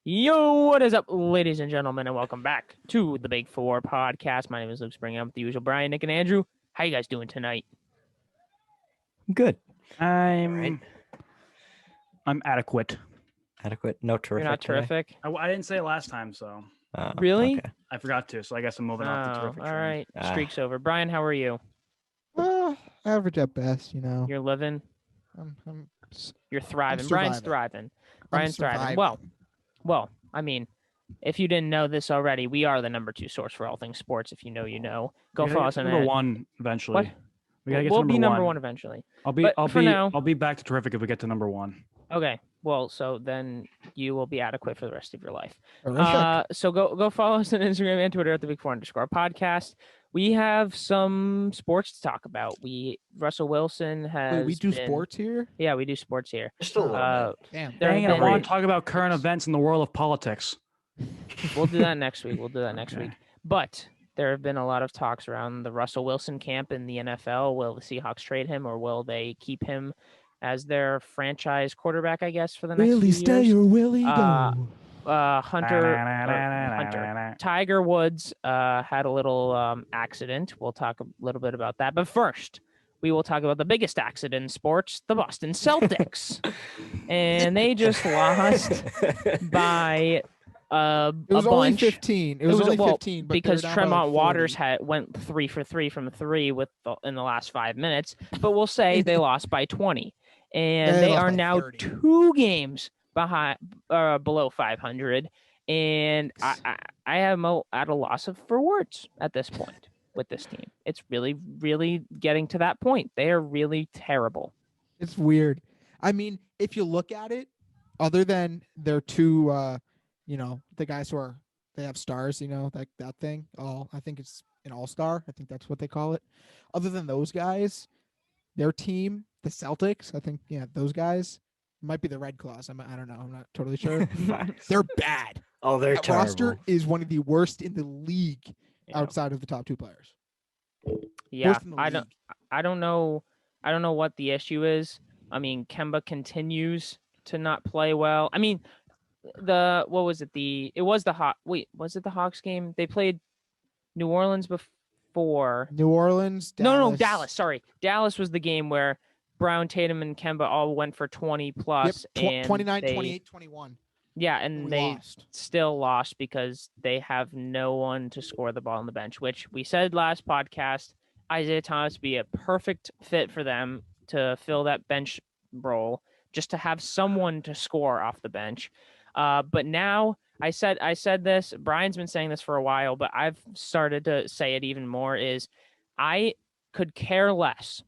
Yo, what is up, ladies and gentlemen, and welcome back to the Big Four podcast. My name is Luke Spring. I'm with the usual Brian, Nick, and Andrew. How you guys doing tonight? Good. I'm adequate. Adequate. No terrific. You're not today? terrific? I didn't say it last time, so Really? Okay. I forgot to. So I guess I'm moving off the terrific all train. right. Ah. Streak's over. Brian, how are you? Average at best, you know. You're living? I'm You're thriving. I'm Brian's surviving. thriving. Brian's thriving. Well, I mean, if you didn't know this already, we are the number 2 source for all things sports. If you know, you know. Go We gotta follow get us to on number that. one eventually. What? We gotta get We'll to be number number one. one eventually. I'll be But for now- I'll be back to terrific if we get to number one. Okay. Well, so then you will be adequate for the rest of your life. Horrific. So go follow us on Instagram and Twitter at the Big Four _ podcast. We have some sports to talk about. Russell Wilson has. Wait, we do been- sports here? Yeah, we do sports here. Just a little Uh, Damn. There Dang it! have I been- want to talk about current events in the world of politics. We'll do that next week. Okay. But there have been a lot of talks around the Russell Wilson camp in the NFL. Will the Seahawks trade him, or will they keep him as their franchise quarterback? I guess for the next Willie few stay years. or Willie Uh, go? Hunter. Tiger Woods had a little accident. We'll talk a little bit about that. But first, we will talk about the biggest accident in sports, the Boston Celtics. And they just lost by It was a only bunch. 15. It was only 15, but because they were down by, like, Tremont Waters 40. went 3 for 3 from 3 in the last 5 minutes. But we'll say they lost by 20. And They they lost are by now 30. 2 games below 500. And I am at a loss for words at this point with this team. It's really, really getting to that point. They are really terrible. It's weird. I mean, if you look at it, other than their two, the guys who they have stars, that thing. I think it's an all-star. I think that's what they call it. Other than those guys, their team, the Celtics, I think, those guys might be the Red Claws. I don't know. I'm not totally sure. They're bad. Oh, they're That terrible. roster is one of the worst in the league Yeah. outside of the top 2 players. Yeah, Worst in the I league. don't know what the issue is. I mean, Kemba continues to not play well. I mean, what was it? Was it the Hawks game? They played New Orleans before. New Orleans, No, Dallas. Sorry. Dallas was the game where Brown, Tatum, and Kemba all went for 20 plus. And 29, they- 28, 21. Yeah, and We they lost. still lost because they have no one to score the ball on the bench, which we said last podcast. Isaiah Thomas be a perfect fit for them to fill that bench role, just to have someone to score off the bench. But now I said this. Brian's been saying this for a while, but I've started to say it even more. Is I could care less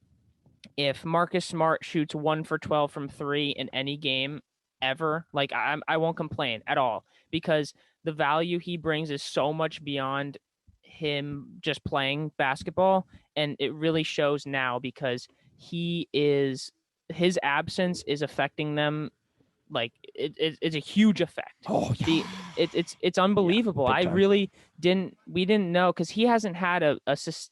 if Marcus Smart shoots 1 for 12 from 3 in any game ever. Like I won't complain at all, because the value he brings is so much beyond him just playing basketball, and it really shows now because his absence is affecting them. Like it's a huge effect. Oh, yeah. It's unbelievable. big I time. really we didn't know, because he hasn't had a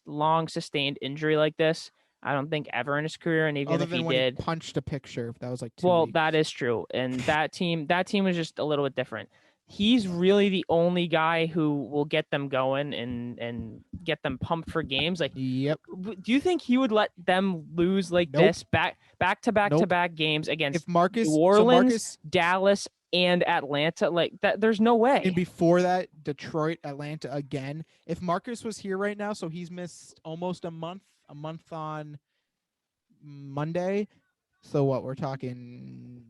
long sustained injury like this, I don't think, ever in his career. And even Other if than he when did, he punched a picture, that was like 2 well, weeks. that is true. And that team was just a little bit different. He's really the only guy who will get them going and get them pumped for games. Like, Yep. do you think he would let them lose like Nope. this back to back to Nope. back games against If Marcus, New so Orleans, Marcus, Dallas, and Atlanta? Like that, there's no way. and before that, Detroit, Atlanta again. If Marcus was here right now, so he's missed almost a month on Monday. So what, we're talking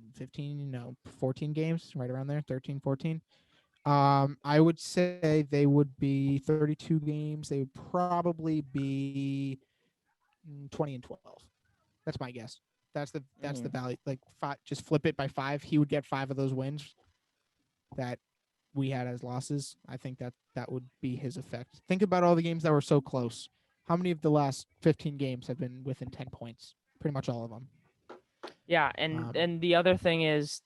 14 games, right around there, 13, 14. I would say they would be 32 games. They would probably be 20 and 12. That's my guess. That's the value. Like, just flip it by 5. He would get 5 of those wins that we had as losses. I think that would be his effect. Think about all the games that were so close. How many of the last 15 games have been within 10 points? Pretty much all of them. Yeah, and the other thing is,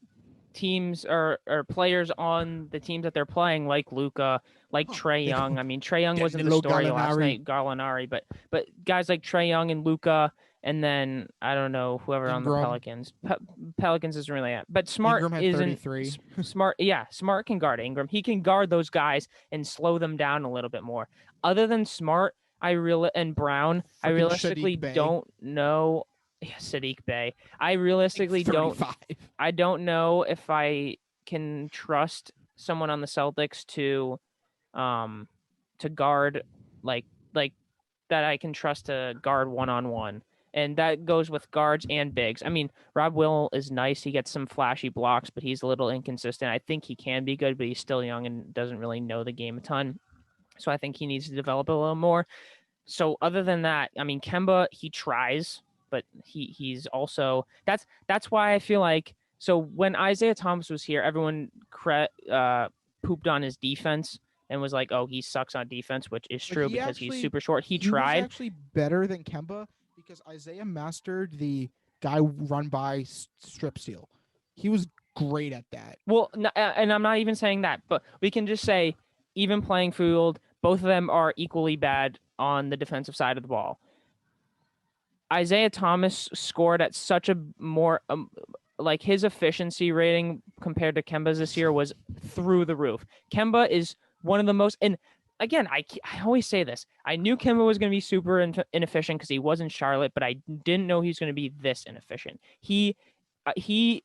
teams or players on the teams that they're playing, like Luka, like Trae Young. I mean, Trae Young Getting wasn't a the little story last Gallinari. night, Gallinari, but guys like Trae Young and Luka And then I don't know whoever on the Ingram. Pelicans. Pelicans isn't really at, but Smart Ingram had isn't 33. Smart. Yeah, Smart can guard Ingram. He can guard those guys and slow them down a little bit more. Other than Smart, and Brown, I Freaking realistically Sadiq Bey. don't know. Yeah, Sadiq Bey. I realistically don't. 35. I don't know if I can trust someone on the Celtics to guard like that I can trust to guard one-on-one. And that goes with guards and bigs. I mean, Rob Will is nice. He gets some flashy blocks, but he's a little inconsistent. I think he can be good, but he's still young and doesn't really know the game a ton. So I think he needs to develop a little more. So other than that, I mean, Kemba, he tries, but he's also that's why I feel like, so when Isaiah Thomas was here, everyone pooped on his defense and was like, "Oh, he sucks on defense," which is But true he because actually- he's super short. He was tried. actually better than Kemba because Isaiah mastered the guy run by strip steal. He was great at that. Well, and I'm not even saying that, but we can just say, even playing field, both of them are equally bad on the defensive side of the ball. Isaiah Thomas scored at such a more like his efficiency rating compared to Kemba's this year was through the roof. Kemba is one of the most, and again, I always say this. I knew Kemba was going to be super inefficient because he was in Charlotte, but I didn't know he was going to be this inefficient. He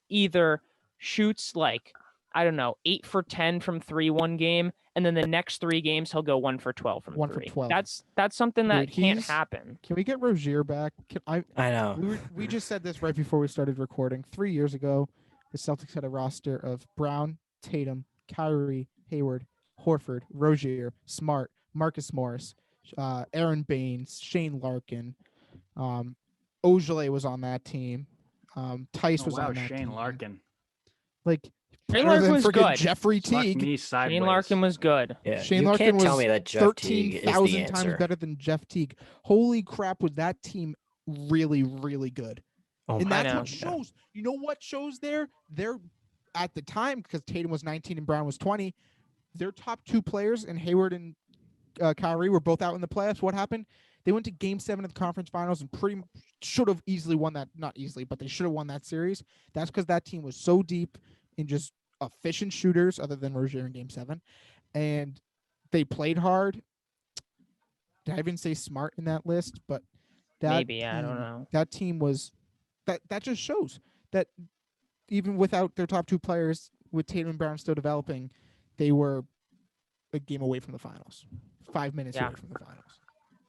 either shoots like, I don't know, 8 for 10 from 3 one game, and then the next 3 games he'll go 1 for 12 from 1 for 3. 12. That's something that Dude, can't he's- happen. Can we get Rozier back? I know. We just said this right before we started recording. 3 years ago, the Celtics had a roster of Brown, Tatum, Kyrie, Hayward, Horford, Rozier, Smart, Marcus Morris, Aaron Baines, Shane Larkin. Ogilvy was on that team. Tice was on that Shane team. Larkin. Like, Shane better Larkin than was freaking good. Jeffrey Sucked Teague. me sideways. Shane Larkin was good. Yeah, Shane you Larkin can't tell was me that Jeff Teague is the 13,000 answer. times better than Jeff Teague. Holy crap, was that team really, really good. Oh And my that's know. what shows. You know what shows there? They're at the time, because Tatum was 19 and Brown was 20. Their top 2 players, and Hayward and Kyrie, were both out in the playoffs. What happened? They went to Game 7 of the conference finals and pretty should have easily won that. Not easily, but they should have won that series. That's because that team was so deep in just efficient shooters, other than Rozier in Game 7, and they played hard. Did I even say Smart in that list? But that Maybe, I don't team- know. That team was that just shows that even without their top 2 players, with Tatum and Brown still developing, they were a game away from the finals. 5 minutes Yeah. away from the finals.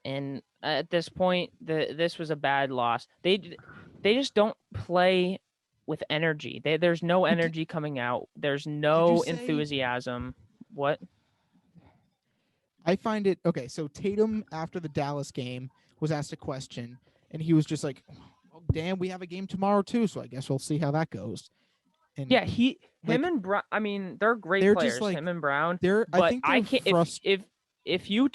And at this point, this was a bad loss. They just don't play with energy. There's no energy coming out. There's no say- enthusiasm. What? I find it okay. So Tatum, after the Dallas game, was asked a question, and he was just like, "Oh, damn, we have a game tomorrow too, so I guess we'll see how that goes." And Yeah, him Like, and Brown. I mean, they're great they're players. just, like, Him and Brown. they're. But I think they're can't. frust- If you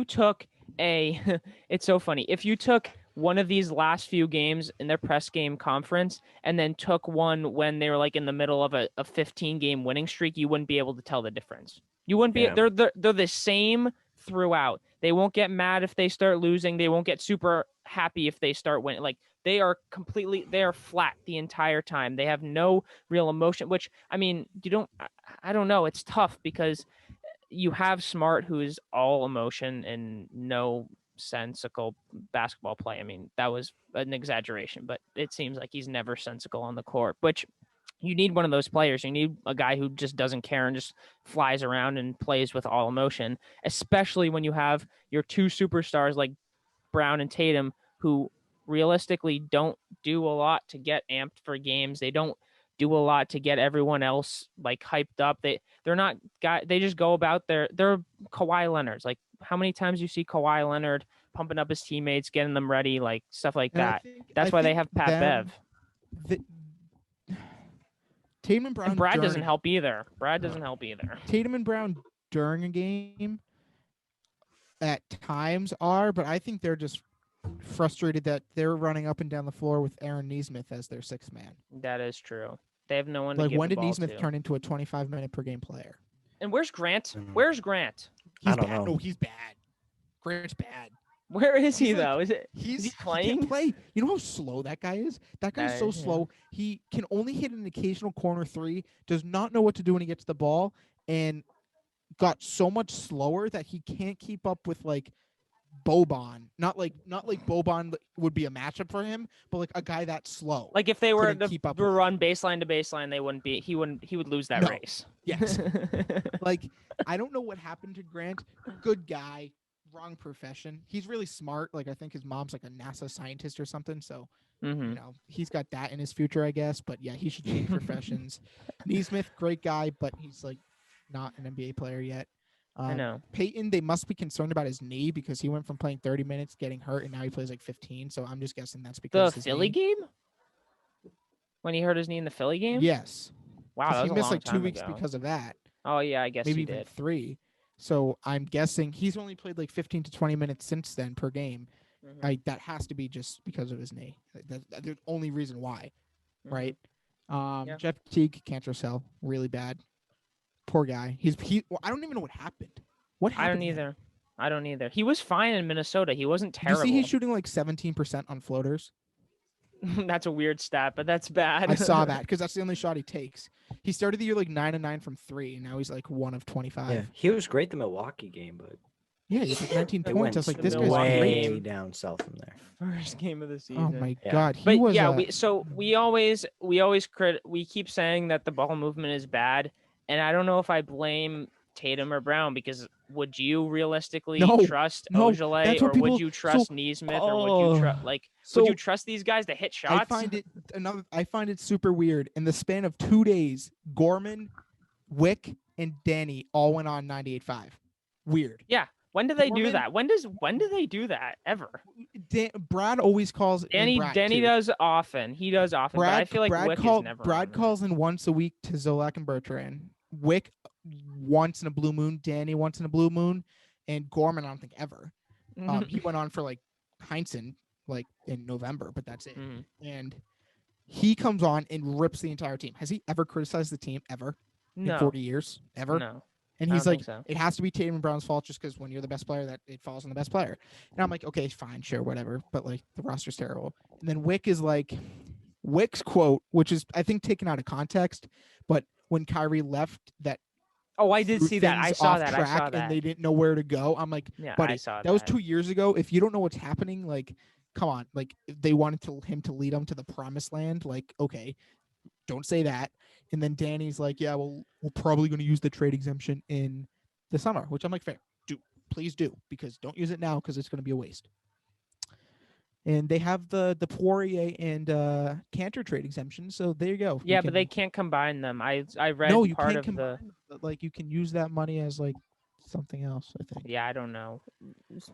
took a, it's so funny. If you took one of these last few games in their press game conference and then took one when they were like in the middle of a 15 game winning streak, you wouldn't be able to tell the difference. You wouldn't be. Yeah. They're the same throughout. They won't get mad if they start losing. They won't get super happy if they start winning. Like, they are flat the entire time. They have no real emotion, which, I mean, I don't know. It's tough because you have Smart, who is all emotion and no sensical basketball play. I mean, that was an exaggeration, but it seems like he's never sensical on the court, which you need one of those players. You need a guy who just doesn't care and just flies around and plays with all emotion, especially when you have your 2 superstars like Brown and Tatum, who realistically don't do a lot to get amped for games. They don't do a lot to get everyone else like hyped up. They're not guys. They just go about they're Kawhi Leonard's. Like, how many times you see Kawhi Leonard pumping up his teammates, getting them ready, like stuff like and I that. think- That's I why they think have Pat them- Bev. Tatum and Brown. And Brad doesn't during- help either. Tatum and Brown during a game at times are, but I think they're just frustrated that they're running up and down the floor with Aaron Nesmith as their 6th man. That is true. They have no one to Like, give when the did ball Nesmith to. turn into a 25-minute per game player? And where's Grant? Mhm. Where's Grant? He's I don't bad. know. No, he's bad. Grant's bad. Where is he He's like- though? Is he He playing? can't play. You know how slow that guy is? That guy's so Yeah. slow. He can only hit an occasional corner three, does not know what to do when he gets the ball, and got so much slower that he can't keep up with like Boban. Not like Boban would be a matchup for him, but like a guy that slow. Like if they were couldn't to keep up to with run baseline to baseline, they wouldn't be. He would lose that No. race. Yes. Like, I don't know what happened to Grant. Good guy, wrong profession. He's really smart. Like, I think his mom's like a NASA scientist or something. So, Hmm. he's got that in his future, I guess. But yeah, he should change professions. Neesmith, great guy, but he's like not an NBA player yet. I know. Peyton, they must be concerned about his knee because he went from playing 30 minutes, getting hurt, and now he plays like 15. So I'm just guessing that's The because his Philly knee. game? When he hurt his knee in the Philly game? Yes. Wow, 'Cause that he was a missed long like 2 time weeks ago. because of that. Oh yeah, I guess Maybe he even did. 3. So I'm guessing he's only played like 15 to 20 minutes since then per game. Mhm. That has to be just because of his knee. That's the only reason why, Mhm. right? Yeah. Jeff Teague, cancer cell, really bad. Poor guy. Well, I don't even know what happened. What I happened? don't to him? either. I don't either. He was fine in Minnesota. He wasn't Did you terrible. see he's shooting like 17% on floaters? That's a weird stat, but that's bad. I saw that because that's the only shot he takes. He started the year like 9 of 9 from 3, and now he's like 1 of 25. Yeah, he was great the Milwaukee game, but Yeah, he's like 19 it points. went I was like, the this guy's Milwaukee way great. down south from there. First game of the season. Oh my Yeah. god, he But was. yeah, we always we keep saying that the ball movement is bad, and I don't know if I blame Tatum or Brown because would you realistically No, trust no, Ojale that's or what would people- you trust so- Neesmith or would you trust would so you trust these guys to hit shots? I find it super weird. In the span of 2 days, Gorman, Wick, and Danny all went on 98.5. Weird. When do they do Gorman- that? When do they do that ever? Brad always calls. Danny Brad Danny too. does often. He does often, but I feel like Wick is never. Brad on calls in once a week to Zolak and Bertrand. Wick once in a blue moon. Danny once in a blue moon, and Gorman I don't think ever. that. He went on for like Heinsohn like in November, but that's it. Mhm. And he comes on and rips the entire team. Has he ever criticized the team ever in No, 40 years? Ever? no. And I he's don't like, think so. it has to be Tatum and Brown's fault just because when you're the best player, that it falls on the best player. And I'm like, okay, fine, sure, whatever. But like the roster's terrible. And then Wick is like, Wick's quote, which is I think taken out of context, but when Kyrie left, that Oh, I did threw see that. I things saw off that. I track saw that. and they didn't know where to go. I'm like, Yeah, buddy, I saw that was 2 years ago. If you don't know what's happening, like, come on, like if they wanted him to lead them to the promised land, like, okay, don't say that. And then Danny's like, yeah, well, we're probably going to use the trade exemption in the summer, which I'm like, fair, please do, because don't use it now because it's going to be a waste. And they have the Poirier and Cantor trade exemption, so there you go. Yeah, but they can't combine them. I read no, you part can't of combine them, but, like you can use that money as like something else. I think. Yeah, I don't know.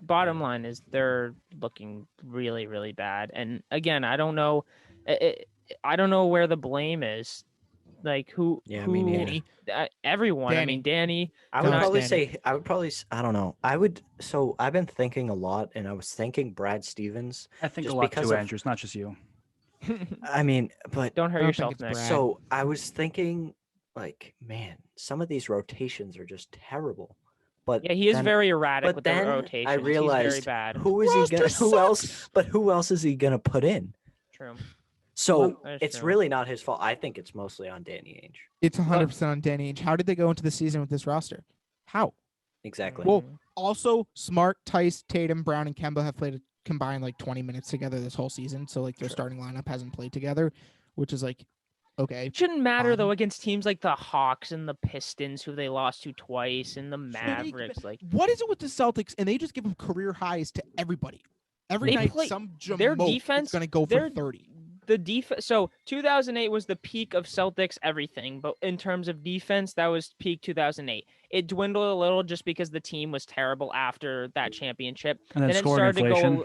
Bottom line is they're looking really, really bad. And again, I don't know. I don't know where the blame is. Like who? Yeah, who, me neither. Everyone. I mean, Danny. I would Not probably Danny. say I don't know. So I've been thinking a lot, and I was thinking Brad Stevens. I think Just a lot because too, of- Andrew. It's not just you. I mean, but Don't hurt I don't think yourself, it's Nick. Brad. so I was thinking, like, man, some of these rotations are just terrible. But Yeah, he is then- very erratic But with then the rotations. I He's very realized bad. who is he Roster gonna? Who else? sucks. But who else is he gonna put in? True. So That is it's true. really not his fault. I think it's mostly on Danny Ainge. It's 100% on Danny Ainge. How did they go into the season with this roster? How? Exactly. Well, also, Smart, Tice, Tatum, Brown, and Kemba have played a combined like 20 minutes together this whole season. So like their Sure. starting lineup hasn't played together, which is like, okay. It shouldn't matter fine. though against teams like the Hawks and the Pistons, who they lost to twice, and the they- Mavericks. Like What is it with the Celtics? And they just give them career highs to everybody. Every They night, play- some their jamoke defense- is going to go for their 30. the defense. So 2008 was the peak of Celtics everything, but in terms of defense, that was peak 2008. It dwindled a little just because the team was terrible after that championship. And then Then it scoring started to inflation. go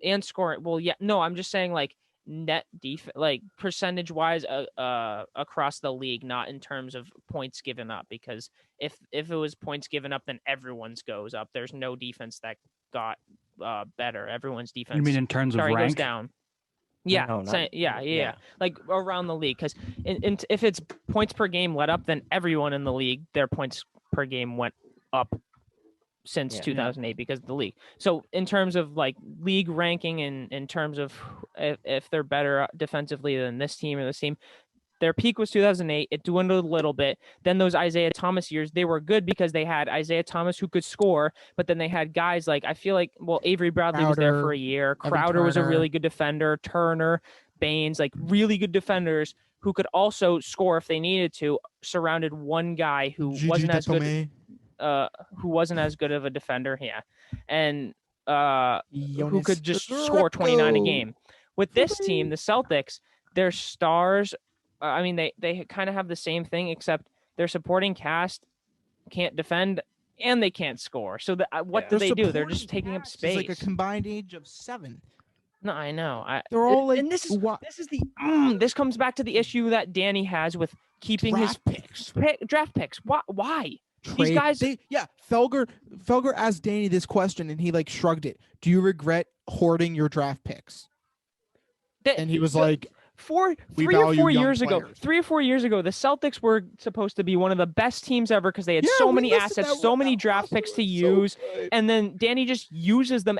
and scoring. Well, yeah, no, I'm just saying like net like percentage wise across the league, not in terms of points given up, because if it was points given up, then everyone's goes up. There's no defense that got better. Everyone's defense You mean in terms of goes rank? down. Yeah, No, not- yeah, like around the league, because if it's points per game let up, then everyone in the league, their points per game went up since Yeah. 2008 because of the league. So in terms of like league ranking and in terms of if they're better defensively than this team or this team, their peak was 2008. It dwindled a little bit. Then those Isaiah Thomas years, they were good because they had Isaiah Thomas who could score, but then they had guys like, I feel like, well, Avery Bradley was there for a year. Evan Crowder was a Turner. really good defender. Turner, Baines, like really good defenders who could also score if they needed to, surrounded one guy who Gigi wasn't as good. Depome. Who wasn't as good of a defender, and who Jonas could just score 29 a Jerebko. game. With this team, the Celtics, their stars, I mean, they kind of have the same thing, except their supporting cast can't defend and they can't score. So what do Their they do? They're just supporting taking up cast is space. like a combined age of 7. No, I know. They're all like and this is the this comes back to the issue that Danny has with keeping draft picks. his draft picks. Why? Trade. These guys. Felger asked Danny this question and he like shrugged it. Do you regret hoarding your draft picks? And he was like, 3 or 4 years ago, the Celtics were supposed to be one of the best teams ever because they had so many assets, so many draft picks to use, and then Danny just uses them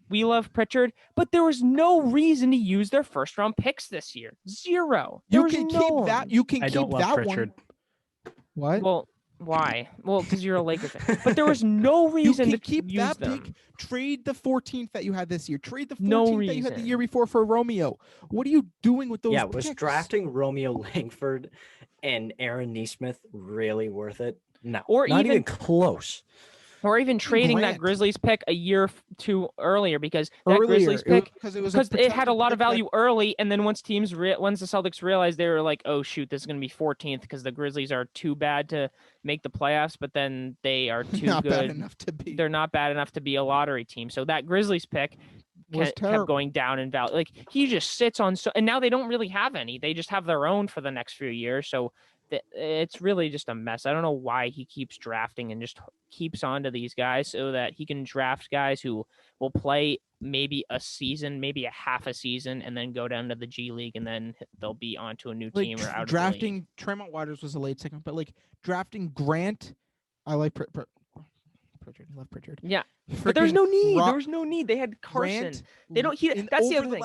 we love Pritchard, but there was no reason to use their first round picks this year. Zero. You can keep that. You can I keep don't love that Pritchard. one. What? Well, why? Well, because you're a Lakers fan. But there was no reason you to can keep use that them. pick. Trade the 14th that you had this year. Trade the 14th No that you had the reason. year before for Romeo. What are you doing with those Yeah, picks? was drafting Romeo Langford and Aaron Neesmith really worth it? No, Or not even- even close. Or even trading that Grant. Grizzlies pick a year too earlier because that Grizzlies pick because it had a lot of value early, and then once the Celtics realized, they were like, "Oh shoot, this is going to be 14th because the Grizzlies are too bad to make the playoffs, but then they are too not good. bad enough to be. They're not bad enough to be a lottery team." So that Grizzlies pick Was kept terrible. going down in value. Like he just sits on and now they don't really have any. They just have their own for the next few years. So it's really just a mess. I don't know why he keeps drafting and just keeps on to these guys so that he can draft guys who will play maybe a season, maybe a half a season, and then go down to the G League, and then they'll be onto a new Like team or out drafting Tremont Waters was a late second, but like drafting Grant, I like Pritchard. I love Pritchard. Yeah, but there's no need. Rob- There was no need. They had Carson. Grant, They don't. That's the other thing.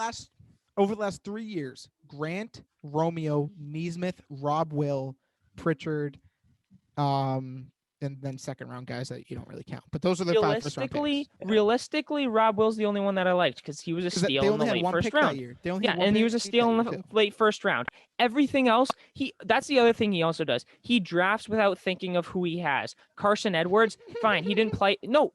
Over the last 3 years, Grant, Romeo, Neesmith, Rob Will, Pritchard, and then second round guys that you don't really count. But those are the 5 first round picks. Realistically, Rob Will's the only one that I liked because he was a 'Cause steal they in only the had late one first pick that round. year. They only Yeah, had one and he pick was a that steal in year, the too. late first round. Everything else, that's the other thing he also does. He drafts without thinking of who he has. Carson Edwards, fine, he didn't play. No,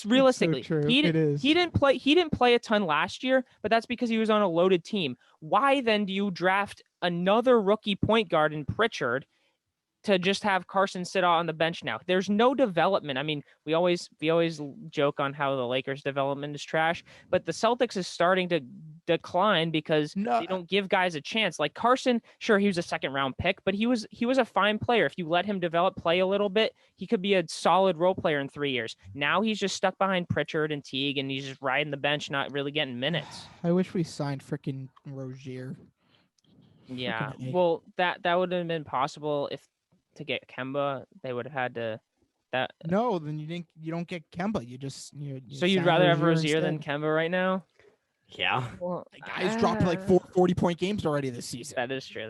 realistically, true. he It is. didn't play. He didn't play a ton last year, but that's because he was on a loaded team. Why then do you draft another rookie point guard in Pritchard to just have Carson sit on the bench now? There's no development. I mean, we always joke on how the Lakers development is trash, but the Celtics is starting to decline because they don't give guys a chance. Like Carson, sure, he was a second round pick, but he was a fine player. If you let him develop, play a little bit, he could be a solid role player in 3 years. Now he's just stuck behind Pritchard and Teague, and he's just riding the bench, not really getting minutes. I wish we signed freaking Rozier. Yeah, Freaking A. well, that would have been possible if to get Kemba, they would have had to. That No, then you don't get Kemba. You so you'd sign rather have Rozier instead. than Kemba right now? Yeah. Well, The guy's dropped like 40-point games already this season. That is true.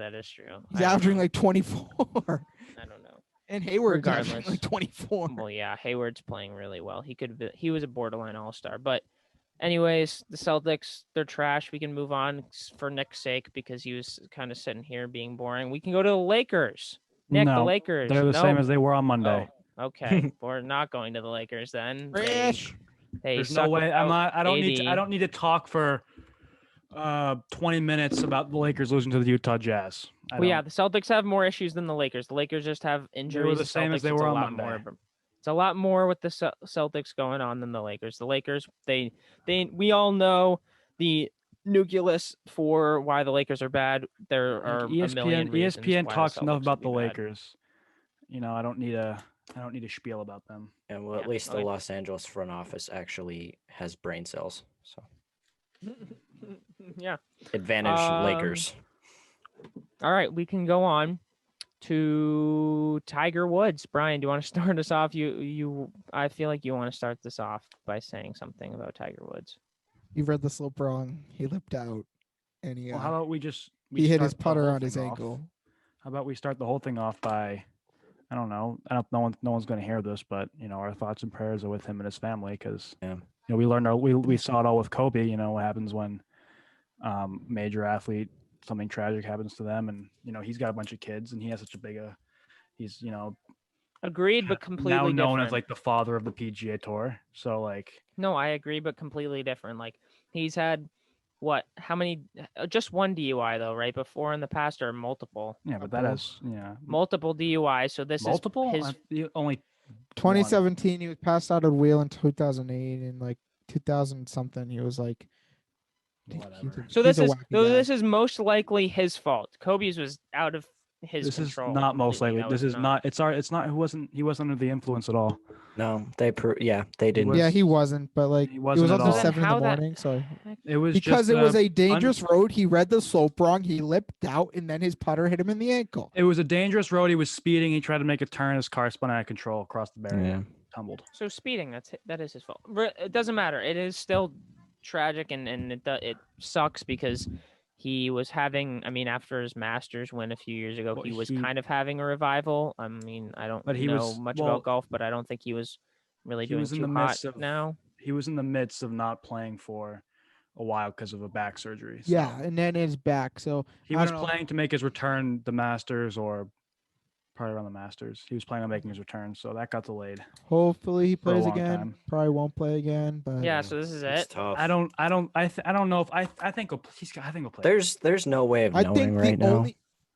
He's averaging like 24. I don't know. And Hayward's averaging Regardless. like 24. Well, yeah, Hayward's playing really well. He was a borderline all-star. But anyways, the Celtics, they're trash. We can move on for Nick's sake because he was kind of sitting here being boring. We can go to the Lakers. Nick, the No, Lakers. They're the No? same as they were on Monday. Oh, okay. We're not going to the Lakers then. Fresh. They There's no suck way. without I don't need to talk for 20 minutes about the Lakers losing to the Utah Jazz. Well, yeah, the Celtics have more issues than the Lakers. The Lakers just have injuries. the same as they Celtics, it's were a on lot Monday. more. It's a lot more with the Celtics going on than the Lakers. The Lakers, we all know the nucleus for why the Lakers are bad. There are a million reasons ESPN why talks the enough Celtics about the would be bad. Lakers. I don't need a spiel about them. And well, at Yeah, least the okay. Los Angeles front office actually has brain cells. So Yeah. advantage Lakers. All right, we can go on to to Tiger Woods. Brian, do you want to start us off? I feel like you want to start this off by saying something about Tiger Woods. You read the slope wrong. He lipped out, and Well, how about we he hit his start the putter whole on his thing off? ankle. How about we start the whole thing off by, I don't know, no one's going to hear this, but our thoughts and prayers are with him and his family because we learned we saw it all with Kobe. What happens when major athlete something tragic happens to them, and he's got a bunch of kids and he has such a big he's Agreed, but completely now known different. as like the father of the PGA Tour. So like, no, I agree, but completely different. Like he's had how many? Just one DUI though, right? Before in the past or multiple? Yeah, but that has multiple DUIs. So this multiple. is his Only 2017, he was passed out of the wheel in 2008, and like 2000 something, he was like. whatever. So this is most likely his fault. Kobe's was out of his This control. is not most likely. No, This it's is not. It's not. He wasn't under the influence at all. No, they didn't. was- Yeah, he wasn't, but like He it wasn't was at also all. 7 in the How that- morning, so It was because just, it was a dangerous road, he read the slope wrong, he lipped out, and then his putter hit him in the ankle. It was a dangerous road. He was speeding. He tried to make a turn. His car spun out of control across the barrier. Tumbled. So speeding, that is his fault. It doesn't matter. It is still tragic, and it sucks because he was having. I mean, after his Masters win a few years ago, he was kind of having a revival. I mean, I don't know much about golf, but I don't think he was really doing too hot now. He was in the midst of not playing for a while because of a back surgery. So Yeah, and then his back. So he was planning to make his return the Masters or probably around the Masters. He was planning on making his return, so that got delayed. Hopefully he for a plays long again. time. Probably won't play again, but Yeah, so this is It's it. tough. I don't know if I think he'll play. There's no way of I knowing think right now.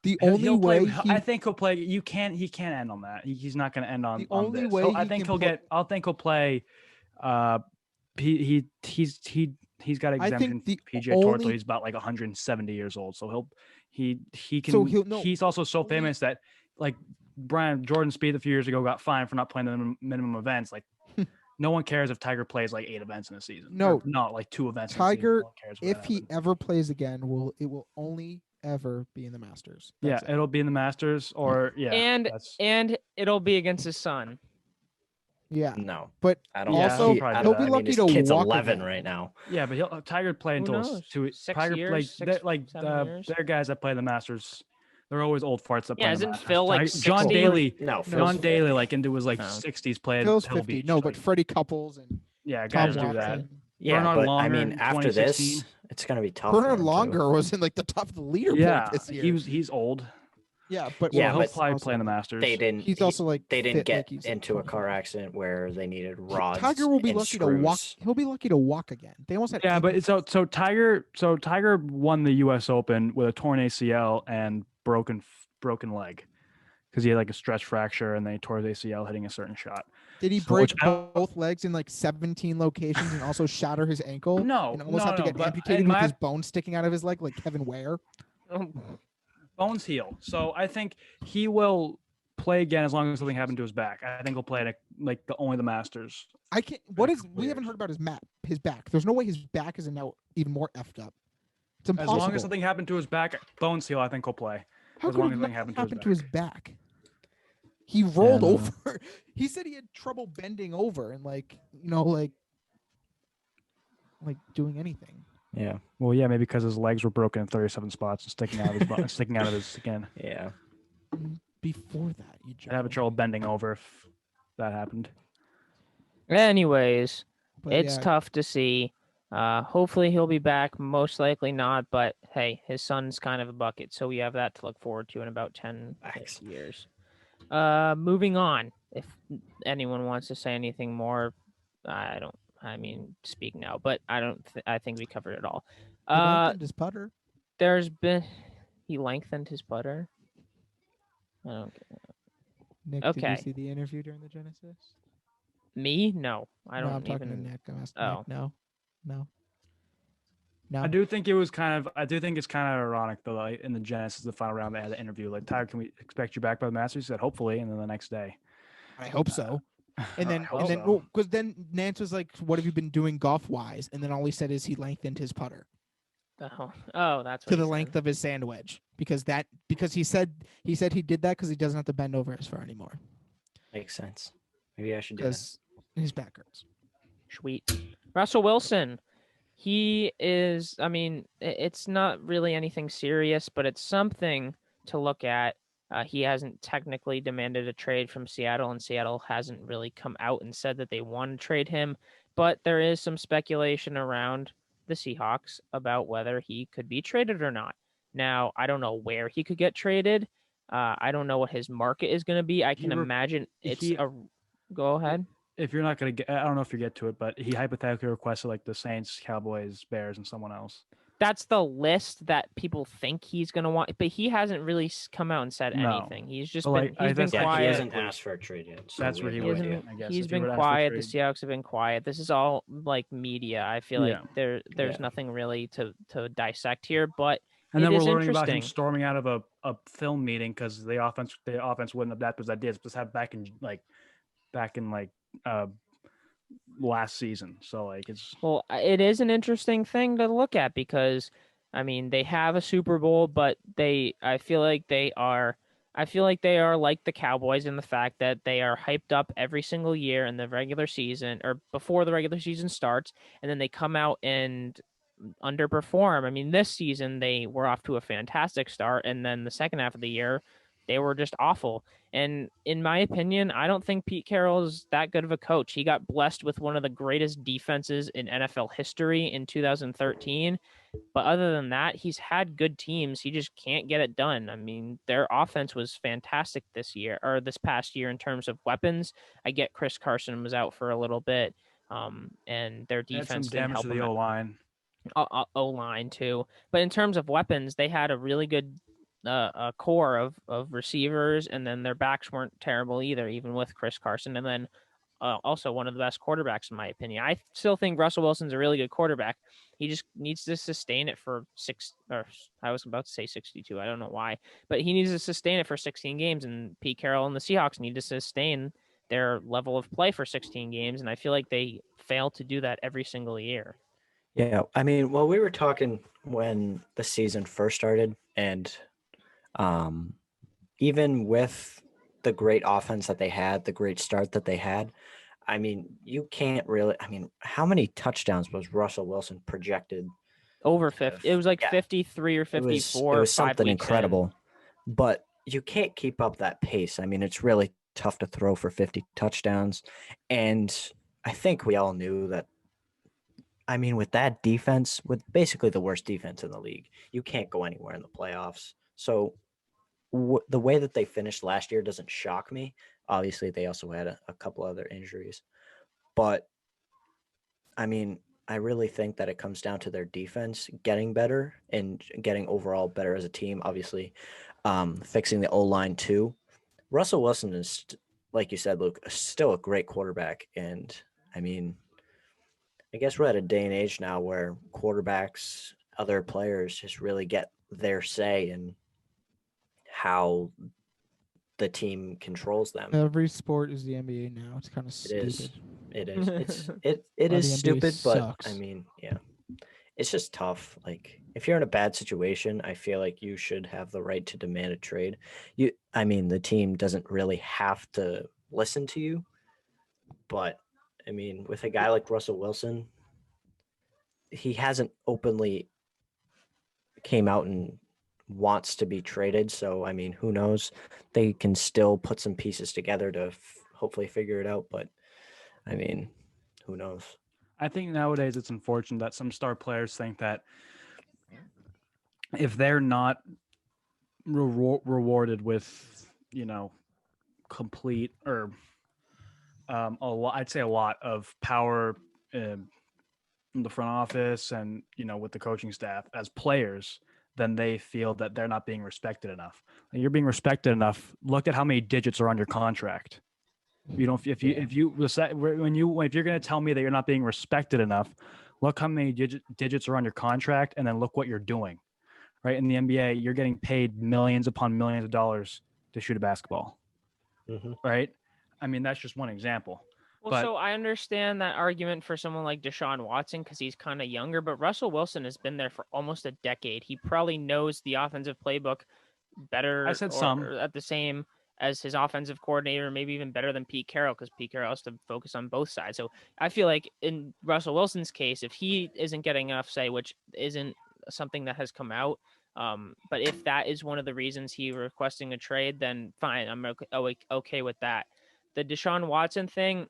the He'll only way play. I think he'll play. He can't end on that. He's not going to end on. The on only this. way I he think can he'll get. I think he'll play. He's got I exemption think the PGA Tour till only- he's about like 170 years old. So he can. So no, he's also so only- famous that like Jordan Spieth a few years ago got fined for not playing the minimum events. Like no one cares if Tiger plays like 8 events in a season. No. Or not like 2 events. Tiger, No one cares when if that he happens. ever plays again, it will only ever be in the Masters. That's it. It'll be in the Masters or And it'll be against his son. Yeah, No, but I don't. also I he'll don't be know. lucky his to kid's walk 11 again. right now. Yeah, but Tiger play Who until knows? 6 Tiger years, play 6, 7 years. they're guys that play the Masters. They're always old farts that play. Yeah, the isn't Masters. Phil like John 60? Daly? No, John Phil's Daly 50. like into his like Oh. 60s played. Phil's Pebble 50. Beach, No, like- but Freddie Couples and yeah, Tom guys do that. Watson. Yeah, Bernard but Longer I mean, in after 2016. this, it's gonna be tough. for Bernard him, too. Longer was in like the top of the leaderboard Yeah, this year. he's old. Yeah, but Yeah, He'll but probably play in the Masters. They didn't. he's also like they didn't fit get like he's like into a 20. car accident where they needed rods. Tiger will be and lucky to walk. screws. He'll be lucky to walk again. They almost had. Yeah, but ankle- so Tiger won the U.S. Open with a torn ACL and broken leg because he had like a stress fracture and then he tore his ACL hitting a certain shot. did he so break which I don't- both legs in like 17 locations and also shatter his ankle? No, and almost no, have to no, get but amputated in with my- his bone sticking out of his leg, like Kevin Ware. Bones heal, so I think he will play again as long as something happened to his back. I think he'll play at only the Masters. I can't. What a is? couple We haven't years. heard about his back. There's no way his back isn't now even more effed up. It's As impossible. long as something happened to his back, bones heal. I think he'll play. How as could long it as not nothing happened happen to his to his back? He rolled Yeah. over. He said he had trouble bending over and like doing anything. Yeah, Well, yeah, maybe because his legs were broken in 37 spots and sticking out of his sticking out of his skin. yeah. Before that, you I'd have trouble bending over if that happened. Anyways, But it's yeah, tough to see. Hopefully he'll be back. Most likely not, but hey, his son's kind of a bucket, so we have that to look forward to in about 10 Facts. years. Moving on. If anyone wants to say anything more, speak now, but I think we covered it all. he lengthened his putter. He lengthened his putter. I don't get it. Nick, did Okay. you see the interview during the Genesis? Me? No, I No, don't I'm talking even. to Nick. I'm asking Oh. Nick. No. I do think it's kind of ironic though. Like, in the Genesis, the final round, they had the interview. Like, Tiger, can we expect you back by the Masters? He said, hopefully, and then the next day. I hope so. And then, I hope so. well, because then Nance was like, "What have you been doing golf wise?" And then all he said is he lengthened his putter. The hell? Oh, that's what to he the said. length of his sand wedge because he said he did that because he doesn't have to bend over as far anymore Makes sense. Maybe I should do that. because his back hurts. Sweet. Russell Wilson. He is, I mean, it's not really anything serious, but it's something to look at. He hasn't technically demanded a trade from Seattle, and Seattle hasn't really come out and said that they want to trade him. But there is some speculation around the Seahawks about whether he could be traded or not. Now, I don't know where he could get traded. I don't know what his market is going to be. I can imagine it's a. Go ahead. If you're not going to get, I don't know if you get to it, but he hypothetically requested like the Saints, Cowboys, Bears, and someone else. That's the list that people think he's going to want, but he hasn't really come out and said No. anything. He's just But, been, like, he's been Yeah, quiet. he hasn't asked for a trade yet. So That's we where have he no would idea. I guess. He's If he been were to ask for quiet. The trade. Seahawks have been quiet. This is all like media. I feel like Yeah. there's nothing really to dissect here, but And then it we're is learning about him interesting. storming out of a film meeting because the offense wouldn't adapt his ideas. Just have back in last season. So like it's Well, it is an interesting thing to look at because, I mean, they have a Super Bowl, but I feel like they are like the Cowboys in the fact that they are hyped up every single year in the regular season or before the regular season starts, and then they come out and underperform. I mean, this season they were off to a fantastic start, and then the second half of the year they were just awful. And in my opinion, I don't think Pete Carroll is that good of a coach. He got blessed with one of the greatest defenses in NFL history in 2013. But other than that, he's had good teams. He just can't get it done. I mean, their offense was fantastic this past year in terms of weapons. I get Chris Carson was out for a little bit, and their had some defense didn't damage help to him the out. O line. O-line too. But in terms of weapons, they had a really good core of receivers, and then their backs weren't terrible either, even with Chris Carson. And then also one of the best quarterbacks in my opinion. I still think Russell Wilson's a really good quarterback. He just needs to sustain it for I was about to say 62. I don't know why, but he needs to sustain it for 16 games, and Pete Carroll and the Seahawks need to sustain their level of play for 16 games, and I feel like they fail to do that every single year. Yeah, I mean, well, we were talking when the season first started, and even with the great offense that they had, the great start that they had, I mean, you can't really. I mean, how many touchdowns was Russell Wilson projected? Over 50. It was like Yeah. 53 or It 54. was 5 something weeks in. incredible, but you can't keep up that pace. I mean, it's really tough to throw for 50 touchdowns, and I think we all knew that. I mean, with that defense, with basically the worst defense in the league, you can't go anywhere in the playoffs. So the way that they finished last year doesn't shock me. Obviously, they also had a couple other injuries. But, I mean, I really think that it comes down to their defense getting better and getting overall better as a team. Obviously, fixing the O-line too. Russell Wilson is, like you said, Luke, still a great quarterback. And, I mean, I guess we're at a day and age now where quarterbacks, other players just really get their say in how the team controls them. Every sport is the NBA now. It's kind of stupid. It is. It Why is the NBA stupid, but sucks. I mean, yeah. It's just tough. Like if you're in a bad situation, I feel like you should have the right to demand a trade. I mean, the team doesn't really have to listen to you, but I mean, with a guy like Russell Wilson, he hasn't openly came out and wants to be traded. So, I mean, who knows? They can still put some pieces together to hopefully figure it out. But, I mean, who knows? I think nowadays it's unfortunate that some star players think that if they're not rewarded with, complete or I'd say a lot of power in the front office and, with the coaching staff as players, then they feel that they're not being respected enough. You're being respected enough. Look at how many digits are on your contract. If you're going to tell me that you're not being respected enough, look how many digits are on your contract, and then look what you're doing. Right? In the NBA, you're getting paid millions upon millions of dollars to shoot a basketball. Mm-hmm. Right? I mean, that's just one example. Well, But so I understand that argument for someone like Deshaun Watson because he's kind of younger, but Russell Wilson has been there for almost a decade. He probably knows the offensive playbook better I said or some. at the same as his offensive coordinator, maybe even better than Pete Carroll because Pete Carroll has to focus on both sides. So I feel like in Russell Wilson's case, if he isn't getting enough say, which isn't something that has come out, but if that is one of the reasons he requesting a trade, then fine, I'm okay with that. The Deshaun Watson thing,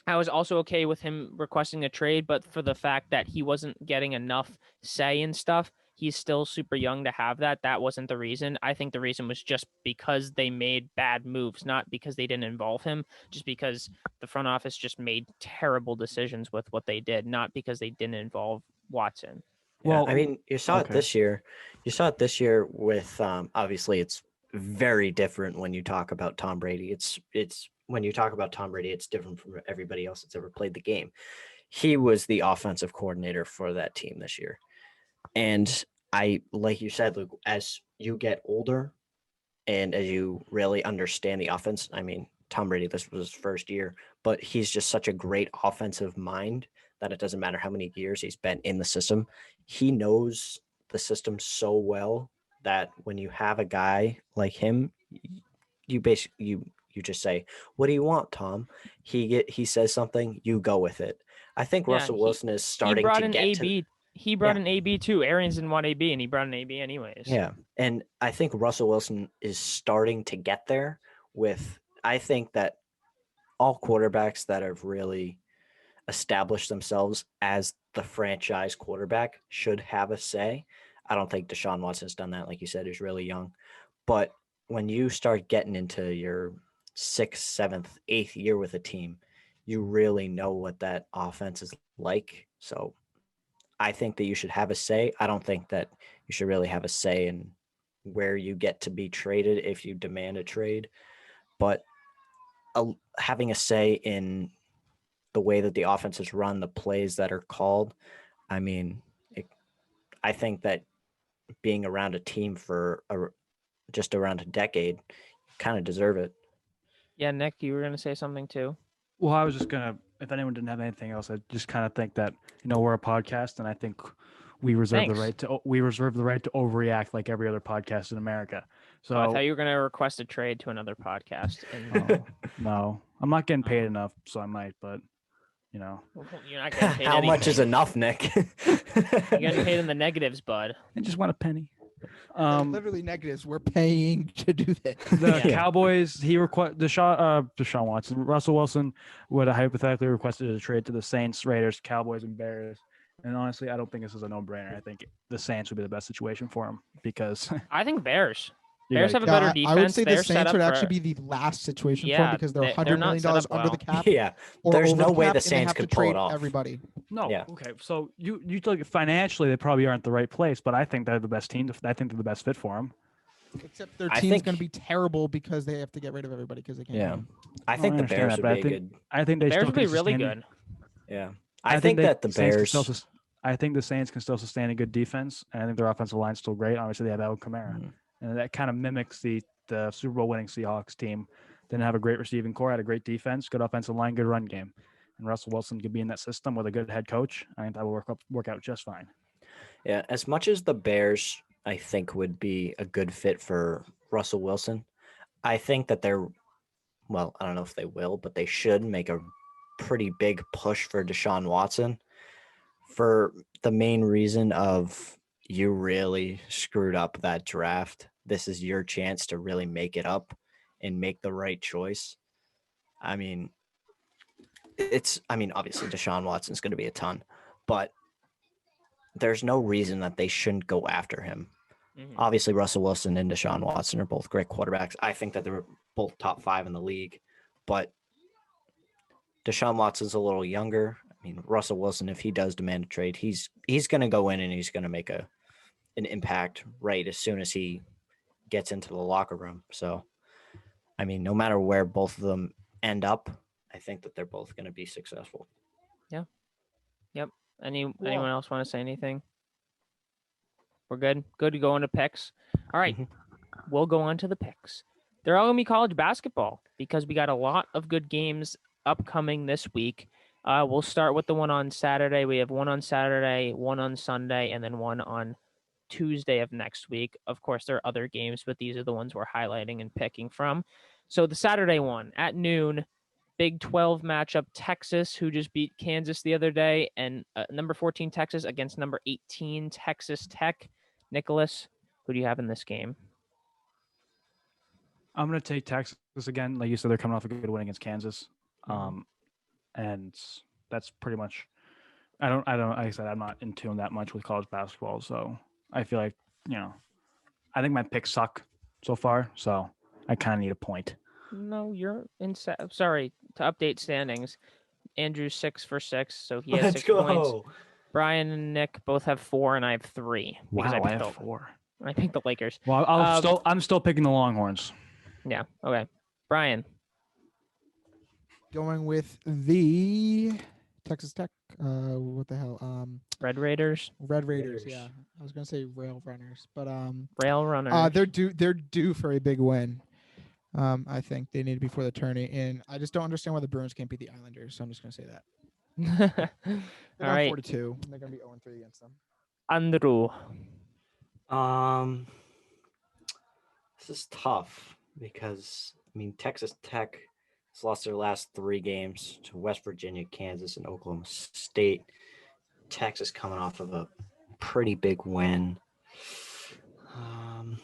I was also okay with him requesting a trade, but for the fact that he wasn't getting enough say and stuff, he's still super young to have that. That wasn't the reason. I think the reason was just because they made bad moves, not because they didn't involve him, just because the front office just made terrible decisions with what they did, not because they didn't involve Watson. Yeah, Well, I mean, you saw it okay. this year. You saw it this year with obviously it's very different when you talk about Tom Brady. It's when you talk about Tom Brady, it's different from everybody else that's ever played the game. He was the offensive coordinator for that team this year. And I, like you said, Luke, as you get older and as you really understand the offense, I mean, Tom Brady, this was his first year, but he's just such a great offensive mind that it doesn't matter how many years he's been in the system. He knows the system so well that when you have a guy like him, you basically you just say, "What do you want, Tom?" He says something, you go with it. I think Yeah, Russell Wilson is he starting brought to an get to AB. He brought an AB too. Arians didn't want AB, and he brought an AB anyways. yeah, and I think Russell Wilson is starting to get there with I think that all quarterbacks that have really established themselves as the franchise quarterback should have a say. I don't think Deshaun Watson's done that, like you said, he's really young. But when you start getting into your sixth, seventh, eighth year with a team, you really know what that offense is like. So I think that you should have a say. I don't think that you should really have a say in where you get to be traded if you demand a trade, but having a say in the way that the offense is run, the plays that are called. I mean, I think that being around a team for just around a decade, kind of deserve it. Yeah, Nick, you were gonna say something too. Well, I was just gonna. If anyone didn't have anything else, I just kind of think that we're a podcast, and I think we reserve the right to overreact like every other podcast in America. So I thought you were gonna request a trade to another podcast. no, I'm not getting paid enough, so I might, but you're not getting paid How anything. much is enough, Nick? You're getting paid in the negatives, bud. I just want a penny. Literally negatives. We're paying to do this. The Cowboys, Deshaun Watson, Russell Wilson would have hypothetically requested a trade to the Saints, Raiders, Cowboys, and Bears. And honestly, I don't think this is a no-brainer. I think the Saints would be the best situation for him because I think Bears. Bears have a better defense. I would say they're the Saints would actually be be the last situation for him because they're they're $100 not million set up under the well. cap. Yeah, or there's over no the way cap, the and they Saints have could to pull it trade off. everybody. no, Yeah. okay. So you look at financially, they probably aren't the right place, but I think they're the best team. I think they're the best fit for him. Except their team's going to be terrible because they have to get rid of everybody because they can't. Yeah, win. I think the understand Bears that, would but be a good. I think they Bears still would be can really sustain good. Yeah, I think that the Bears. I think the Saints can still sustain a good defense, and I think their offensive line's still great. Obviously, they have Alvin Kamara, and that kind of mimics the Super Bowl winning Seahawks team. Didn't have a great receiving core, had a great defense, good offensive line, good run game, and Russell Wilson could be in that system with a good head coach. I think that will work out just fine. Yeah, as much as the Bears, I think would be a good fit for Russell Wilson. I think that well, I don't know if they will, but they should make a pretty big push for Deshaun Watson for the main reason of you really screwed up that draft. This is your chance to really make it up and make the right choice. I mean, obviously Deshaun Watson's going to be a ton, but there's no reason that they shouldn't go after him. Obviously, Russell Wilson and Deshaun Watson are both great quarterbacks. I think that they're both top 5 in the league, but Deshaun Watson's a little younger. I mean, Russell Wilson, if he does demand a trade, he's going to go in and he's going to make an impact right as soon as he gets into the locker room. So, I mean, no matter where both of them end up, I think that they're both going to be successful. Yeah. Yep. Anyone else want to say anything? We're good. Good to go into picks. All right. We'll go on to the picks. They're all going to be college basketball because we got a lot of good games upcoming this week. We'll start with the one on Saturday. We have one on Saturday, one on Sunday, and then one on Tuesday of next week. Of course, there are other games, but these are the ones we're highlighting and picking from. So the Saturday one at noon, Big 12 matchup, Texas, who just beat Kansas the other day, and number 14 Texas against number 18 Texas Tech. Nicholas, who do you have in this game? I'm going to take Texas again. Like you said, they're coming off a good win against Kansas. And that's pretty much, like I said, I'm not in tune that much with college basketball. So I feel like, I think my picks suck so far. So I kind of need a point. No, you're sorry, to update standings. Andrew's 6 for 6, so he has 6 points. Brian and Nick both have 4, and I have 3. Wow, I have 4. I picked the Lakers. Well, I'm still picking the Longhorns. Yeah. Okay. Brian. Going with the Texas Tech. What the hell? Red Raiders. Red Raiders. Yeah, I was gonna say Rail Runners, but Rail Runners. They're due for a big win. I think they need to before the tourney, and I just don't understand why the Bruins can't beat the Islanders. So I'm just gonna say that. All right. 4-2. They're gonna be 0-3 against them. Andrew. This is tough because Texas Tech has lost their last 3 games to West Virginia, Kansas, and Oklahoma State. Texas coming off of a pretty big win. I'll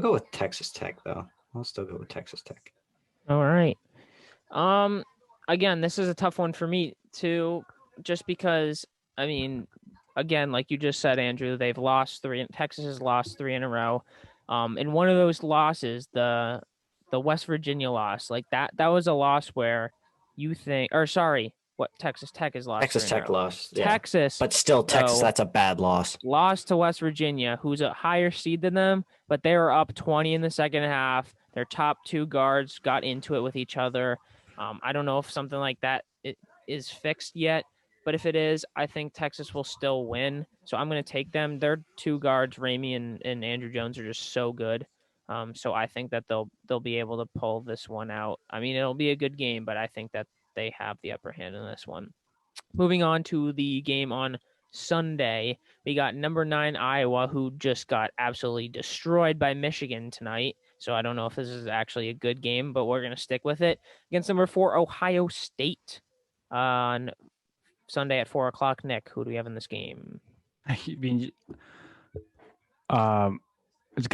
go with Texas Tech though. I'll still go with Texas Tech. All right. Again, this is a tough one for me too, just because again, like you just said, Andrew, they've lost 3. Texas has lost 3 in a row. And one of those losses, the West Virginia loss, like that was a loss where you think, or sorry, what Texas Tech has lost. Texas Tech lost. Yeah. Texas, but still, Texas, that's a bad loss. Lost to West Virginia, who's a higher seed than them, but they were up 20 in the second half. Their top 2 guards got into it with each other. I don't know if something like that is fixed yet, but if it is, I think Texas will still win. So I'm going to take them. Their 2 guards, Ramey and Andrew Jones, are just so good. So I think that they'll be able to pull this one out. It'll be a good game, but I think that they have the upper hand in this one. Moving on to the game on Sunday, we got number 9 Iowa, who just got absolutely destroyed by Michigan tonight. So I don't know if this is actually a good game, but we're going to stick with it. Against number 4 Ohio State on Sunday at 4:00. Nick, who do we have in this game? It's got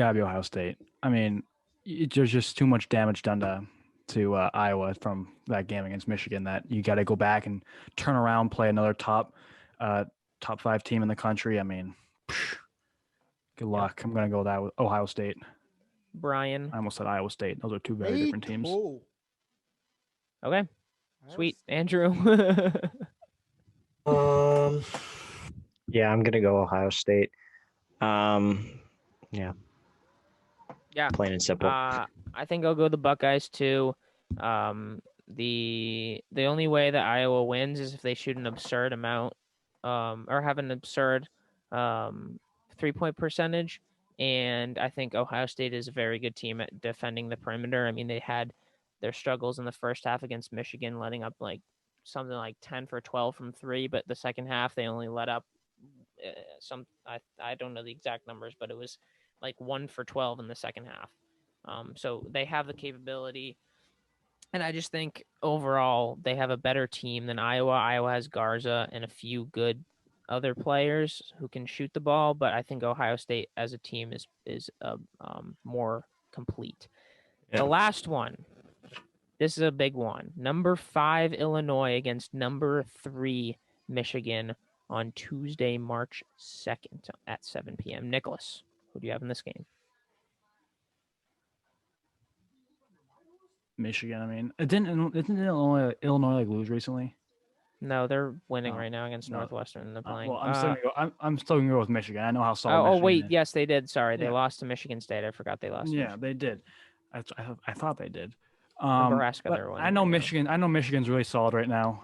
to be Ohio State. There's just too much damage done to Iowa from that game against Michigan that you got to go back and turn around, play another top 5 team in the country. Good luck. I'm going to go with that with Ohio State. Brian. I almost said Iowa State. Those are 2 very different teams. Okay. Sweet. Andrew. Yeah, I'm going to go Ohio State. Yeah. Plain and simple. I think I'll go the Buckeyes too. The only way that Iowa wins is if they shoot an absurd amount, or have an absurd 3-point percentage. And I think Ohio State is a very good team at defending the perimeter. They had their struggles in the first half against Michigan, letting up something like 10 for 12 from 3, but the second half they only let up I don't know the exact numbers, but it was 1 for 12 in the second half. So they have the capability, and I just think overall they have a better team than Iowa. Iowa has Garza and a few good other players who can shoot the ball, but I think Ohio State as a team is more complete. Yeah. The last one, this is a big one. Number 5 Illinois against number 3 Michigan on Tuesday, March 2nd at 7 p.m. Nicholas, who do you have in this game? Michigan. Didn't Illinois lose recently? No, they're winning right now against Northwestern. They're playing. Well, I'm still gonna go with Michigan. I know how solid. Michigan wait, is. Yes, they did. Sorry, they lost to Michigan State. I forgot they lost. Yeah, they did. I thought they did. Nebraska, they're winning. I know Michigan. I know Michigan's really solid right now.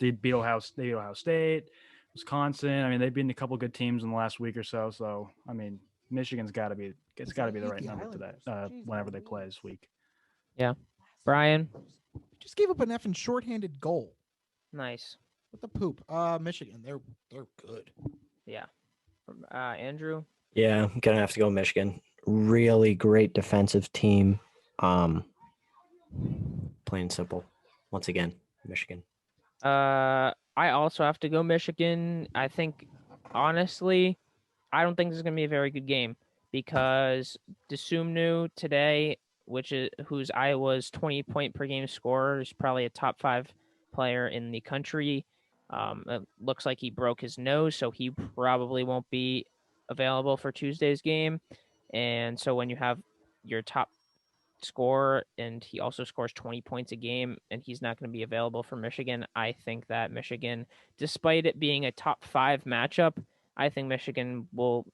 They beat Ohio State, Wisconsin. They've beaten a couple good teams in the last week or so. So Michigan's got to be. It's got to be the Beat right the number to that. Islanders. Jeez Whenever they Louise. play this week. Brian, Just gave up an effing shorthanded goal. nice. What the poop? Michigan. They're good. Yeah. Andrew, Yeah, I'm gonna have to go Michigan. Really great defensive team. Plain and simple. Once again, Michigan. I also have to go Michigan. I think, honestly, I don't think this is going to be a very good game because Desumnu today, who's Iowa's 20-point per game scorer, is probably a top 5 player in the country. It looks like he broke his nose, so he probably won't be available for Tuesday's game. And so when you have your top scorer and he also scores 20 points a game and he's not going to be available for Michigan, I think that Michigan, despite it being a top 5 matchup, I think Michigan will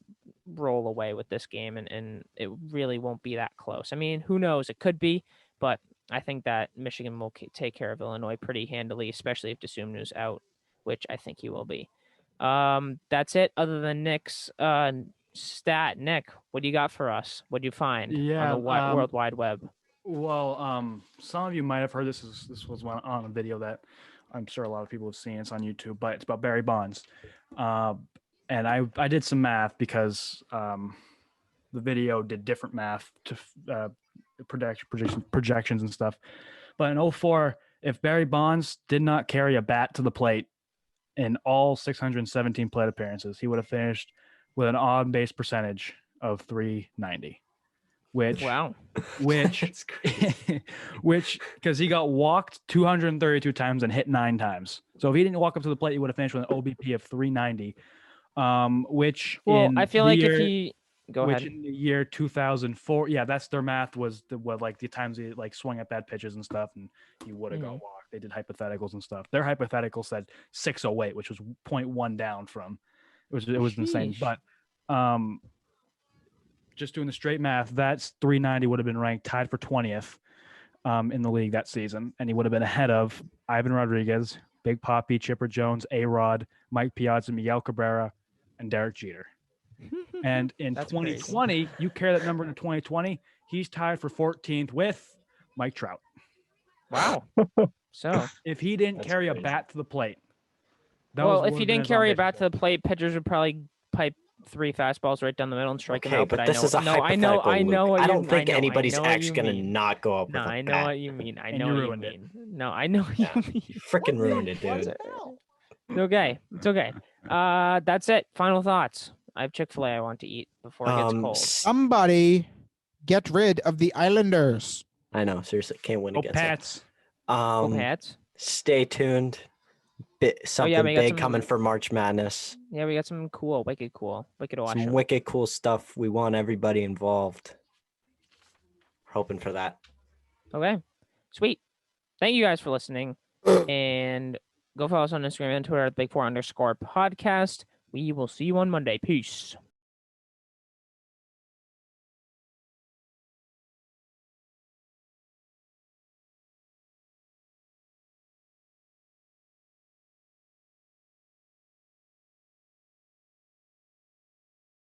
roll away with this game and it really won't be that close. I mean, who knows? It could be, but I think that Michigan will take care of Illinois pretty handily, especially if Desumnu's out, which I think he will be. That's it. Other than Nick's stat, Nick, what do you got for us? What do you find on the World Wide Web? Well, some of you might have heard this. This was on a video that I'm sure a lot of people have seen. It's on YouTube, but it's about Barry Bonds. And I did some math because the video did different math to projections and stuff. But in 2004, if Barry Bonds did not carry a bat to the plate in all 617 plate appearances, he would have finished with an on-base percentage of .390, which That's crazy. which because he got walked 232 times and hit 9 times. So if he didn't walk up to the plate, he would have finished with an OBP of .390. Which I feel like if he go ahead. In the year 2004, yeah, that's their math was the times he like swung at bad pitches and stuff, and he would have got walked. They did hypotheticals and stuff. Their hypothetical said 608, which was 0.1 down from. It was insane. But just doing the straight math, that's 390 would have been ranked tied for 20th in the league that season, and he would have been ahead of Ivan Rodriguez, Big Papi, Chipper Jones, A-Rod, Mike Piazza, Miguel Cabrera, and Derek Jeter. And in 2020, you carry that number into 2020, he's tied for 14th with Mike Trout. Wow. So if he didn't carry a bat to the plate, if he didn't carry a bat to the plate, pitchers would probably pipe 3 fastballs right down the middle and strike him out. But this is a hypothetical. I don't think anybody's actually going to not go up with a bat. I know what you mean. I know what you mean. No, I know what you mean. You freaking ruined it, dude. It's okay. It's okay. That's it. Final thoughts. I have Chick-fil-A I want to eat before it gets cold. Somebody get rid of the Islanders. I know. Seriously, can't win against Pats. them. Pats. Stay tuned. Something big coming for March Madness. Yeah, we got some wicked cool. Wicked awesome. Some wicked cool stuff. We want everybody involved. Hoping for that. Okay. Sweet. Thank you guys for listening. And go follow us on Instagram and Twitter at Big4_podcast. We will see you on Monday. Peace.